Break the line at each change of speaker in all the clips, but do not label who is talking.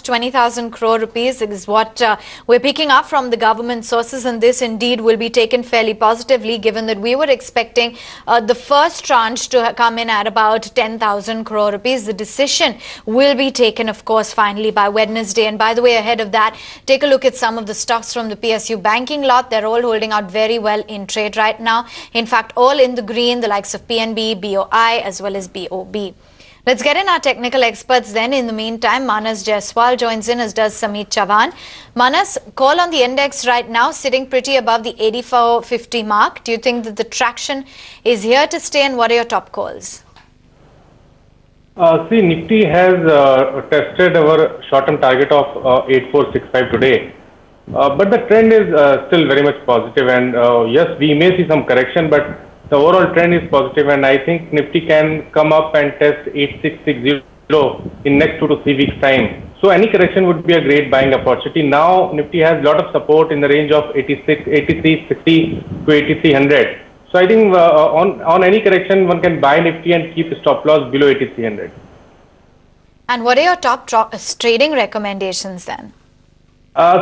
20,000 crore rupees is what we're picking up from the government sources, and this indeed will be taken fairly positively, given that we were expecting the first tranche to come in at about 10,000 crore rupees. The decision will be taken, of course, finally by Wednesday. And by the way, ahead of that, take a look at some of the stocks from the PSU banking lot. They're all holding out very well in trade right now. In fact, all in the green, the likes of PNB, BOI, as well as BOB. Let's get in our technical experts then. In the meantime, Manas Jaiswal joins in, as does Samit Chavan. Manas, call on the index right now sitting pretty above the 8450 mark. Do you think that the traction is here to stay, and what are your top calls?
See, Nifty has tested our short-term target of 8465 today. But the trend is still very much positive, and yes, we may see some correction, but the overall trend is positive, and I think Nifty can come up and test 8660 in next 2 to 3 weeks time. So any correction would be a great buying opportunity. Now Nifty has a lot of support in the range of 8360 to 8300. So I think on any correction one can buy Nifty and keep the stop loss below 8300.
And what are your top trading recommendations then?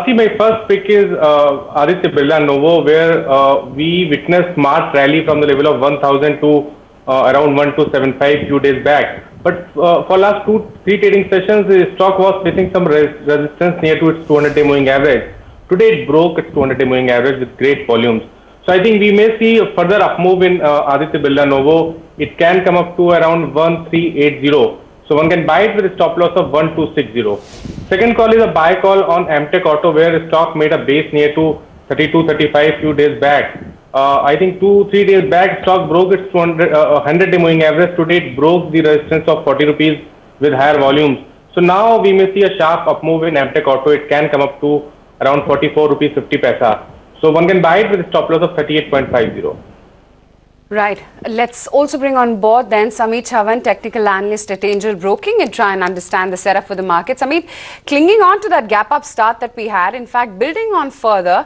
See, my first pick is Aditya Birla Novo, where we witnessed March rally from the level of 1000 to around 1275 few days back. But for last 2-3 trading sessions, the stock was facing some resistance near to its 200-day moving average. Today it broke its 200-day moving average with great volumes. So I think we may see a further up move in Aditya Birla Novo. It can come up to around 1380. So one can buy it with a stop loss of 1260. Second call is a buy call on Amtech Auto, where the stock made a base near to 32.35 few days back. I think 2-3 days back, stock broke its 100-day moving average. Today it broke the resistance of 40 rupees with higher volumes. So now we may see a sharp up move in Amtech Auto. It can come up to around 44 rupees 50 paisa. So one can buy it with a stop loss of 38.50.
Right. Let's also bring on board then Samit Chavan, technical analyst at Angel Broking, and try and understand the setup for the market. Samit, clinging on to that gap up start that we had, in fact, building on further,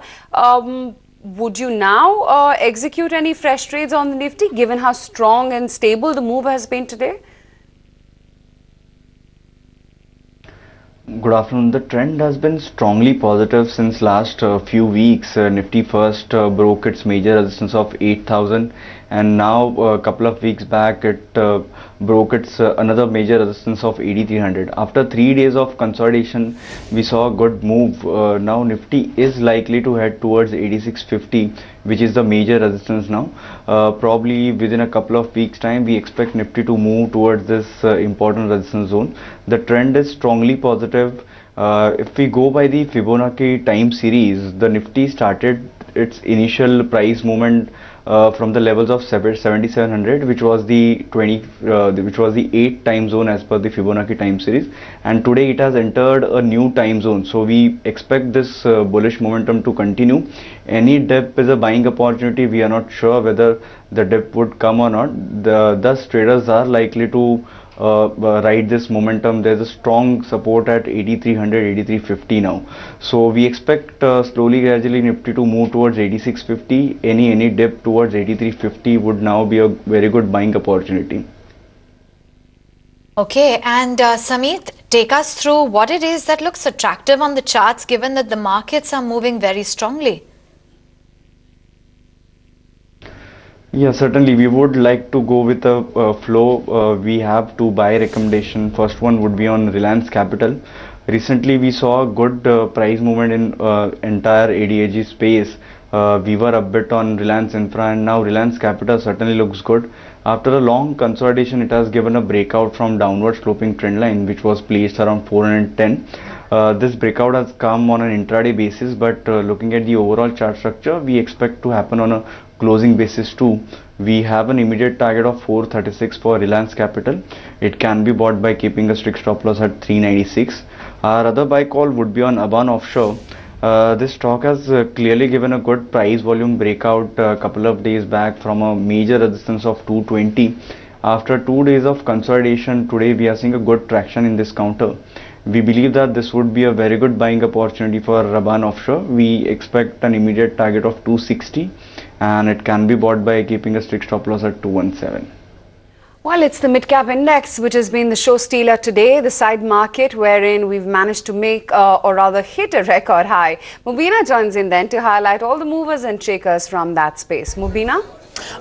would you now execute any fresh trades on the Nifty, given how strong and stable the move has been today?
Good afternoon. The trend has been strongly positive since last few weeks. Nifty first broke its major resistance of 8,000, and now a couple of weeks back it broke its another major resistance of 8,300. After 3 days of consolidation, we saw a good move. Now Nifty is likely to head towards 8650, which is the major resistance now. Probably within a couple of weeks time, we expect Nifty to move towards this important resistance zone. The trend is strongly positive. If we go by the Fibonacci time series, the Nifty started its initial price movement from the levels of 7700, which was the 8 time zone as per the Fibonacci time series, and today it has entered a new time zone. So we expect this bullish momentum to continue. Any dip is a buying opportunity. We are not sure whether the dip would come or not. Thus traders are likely to ride this momentum. There's a strong support at 8300, 8350 now. So we expect slowly gradually Nifty to move towards 8650. Any dip towards 8350 would now be a very good buying opportunity.
Okay, and Samit, take us through what it is that looks attractive on the charts, given that the markets are moving very strongly.
Yeah, certainly we would like to go with a flow. We have two buy recommendation. First one would be on Reliance Capital. Recently we saw a good price movement in entire ADAG space. We were a bit on Reliance Infra, and now Reliance Capital certainly looks good. After a long consolidation, it has given a breakout from downward sloping trend line, which was placed around 410. This breakout has come on an intraday basis, but looking at the overall chart structure, we expect to happen on a closing basis too. We have an immediate target of 436 for Reliance Capital. It can be bought by keeping a strict stop loss at 396. Our other buy call would be on Aban Offshore. This stock has clearly given a good price volume breakout a couple of days back from a major resistance of 220. After 2 days of consolidation, today we are seeing a good traction in this counter. We believe that this would be a very good buying opportunity for Aban Offshore. We expect an immediate target of 260, and it can be bought by keeping a strict stop loss at 217.
Well, it's the mid-cap index which has been the show stealer today, the side market wherein we've managed to make or rather hit a record high. Mubina joins in then to highlight all the movers and shakers from that space. Mubina?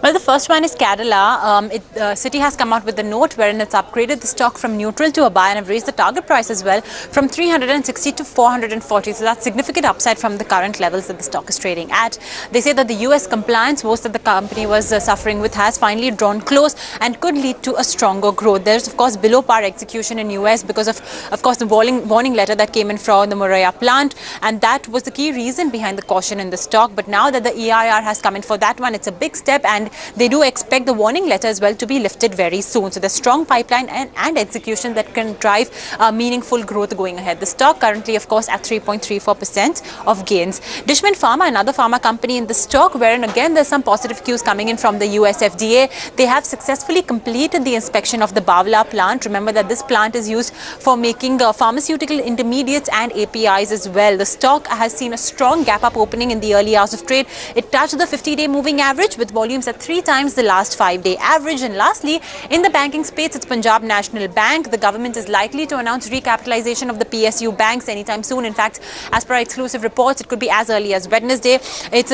Well, the first one is Cadila. Citi has come out with a note wherein it's upgraded the stock from neutral to a buy and have raised the target price as well from 360 to 440. So that's significant upside from the current levels that the stock is trading at. They say that the US compliance woes that the company was suffering with has finally drawn close and could lead to a stronger growth. There's, of course, below par execution in US because of course, the warning letter that came in from the Moraiya plant. And that was the key reason behind the caution in the stock. But now that the EIR has come in for that one, it's a big step. And they do expect the warning letter as well to be lifted very soon. So there's strong pipeline and execution that can drive meaningful growth going ahead. The stock currently, of course, at 3.34% of gains. Dishman Pharma, another pharma company in the stock, wherein again there's some positive cues coming in from the US FDA. They have successfully completed the inspection of the Bavla plant. Remember that this plant is used for making pharmaceutical intermediates and APIs as well. The stock has seen a strong gap up opening in the early hours of trade. It touched the 50-day moving average with volumes at 3 times the last 5-day average. And lastly, in the banking space, it's Punjab National Bank. The government is likely to announce recapitalization of the PSU banks anytime soon. In fact, as per exclusive reports, it could be as early as Wednesday. It's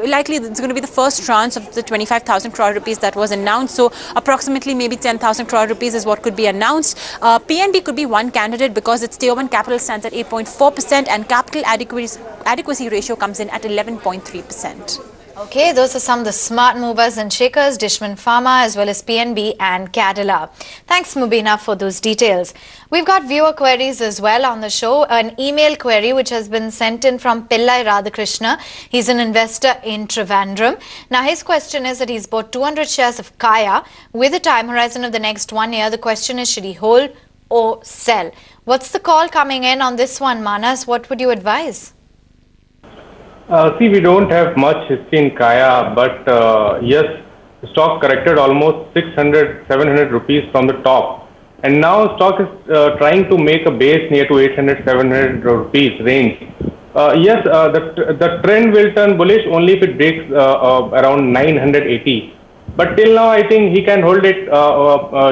likely it's going to be the first tranche of the 25,000 crore rupees that was announced. So approximately maybe 10,000 crore rupees is what could be announced. PNB could be one candidate because its tier 1 capital stands at 8.4% and capital adequacy ratio comes in at 11.3%.
Okay, those are some of the smart movers and shakers, Dishman Pharma as well as PNB and Cadila. Thanks, Mubina, for those details. We've got viewer queries as well on the show. An email query which has been sent in from Pillai Radhakrishna. He's an investor in Trivandrum. Now, his question is that he's bought 200 shares of Kaya with a time horizon of the next 1 year. The question is, should he hold or sell? What's the call coming in on this one, Manas? What would you advise?
See, we don't have much history in Kaya, but yes, the stock corrected almost 600, 700 rupees from the top. And now stock is trying to make a base near to 800, 700 rupees range. Yes, the trend will turn bullish only if it breaks around 980. But till now, I think he can hold it.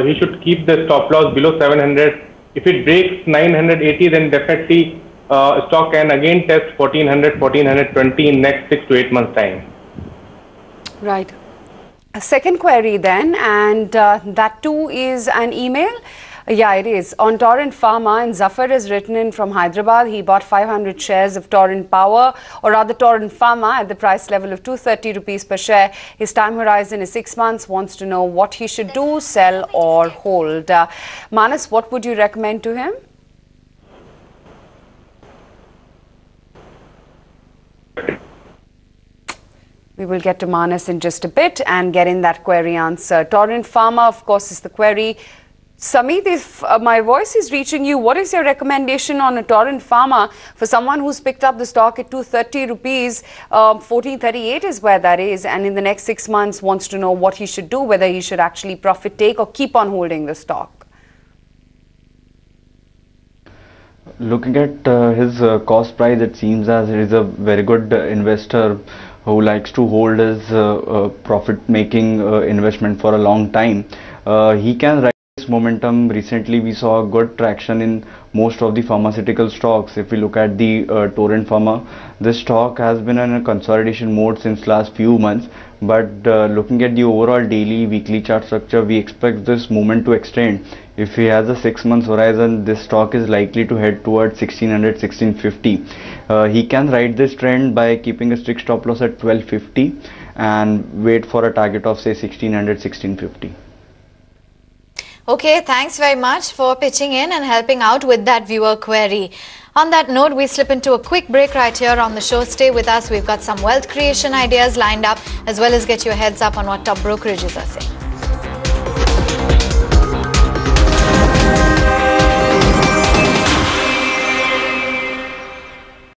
He should keep the stop loss below 700. If it breaks 980, then definitely stock can again test 1400, 1420 in next 6 to 8 months time.
Right. A second query then, and that too is an email. Yeah, it is. On Torrent Pharma, and Zafar has written in from Hyderabad. He bought 500 shares of Torrent Power, or rather Torrent Pharma, at the price level of 230 rupees per share. His time horizon is 6 months. Wants to know what he should do, sell or hold. Manas, what would you recommend to him? We will get to Manas in just a bit and get in that query answered. Torrent Pharma, of course, is the query. Samit, if my voice is reaching you, what is your recommendation on a Torrent Pharma for someone who's picked up the stock at 230 rupees, 1438 is where that is, and in the next 6 months wants to know what he should do, whether he should actually profit take or keep on holding the stock?
Looking at his cost price, it seems as he is a very good investor who likes to hold his profit-making investment for a long time. He can ride this momentum. Recently, we saw good traction in most of the pharmaceutical stocks. If we look at the Torrent Pharma, this stock has been in a consolidation mode since last few months. But looking at the overall daily, weekly chart structure, we expect this movement to extend. If he has a 6 months horizon, this stock is likely to head towards 1600, 1650. He can ride this trend by keeping a strict stop loss at 1250 and wait for a target of say 1600, 1650.
Okay, thanks very much for pitching in and helping out with that viewer query. On that note, we slip into a quick break right here on the show. Stay with us. We've got some wealth creation ideas lined up, as well as get you a heads up on what top brokerages are saying.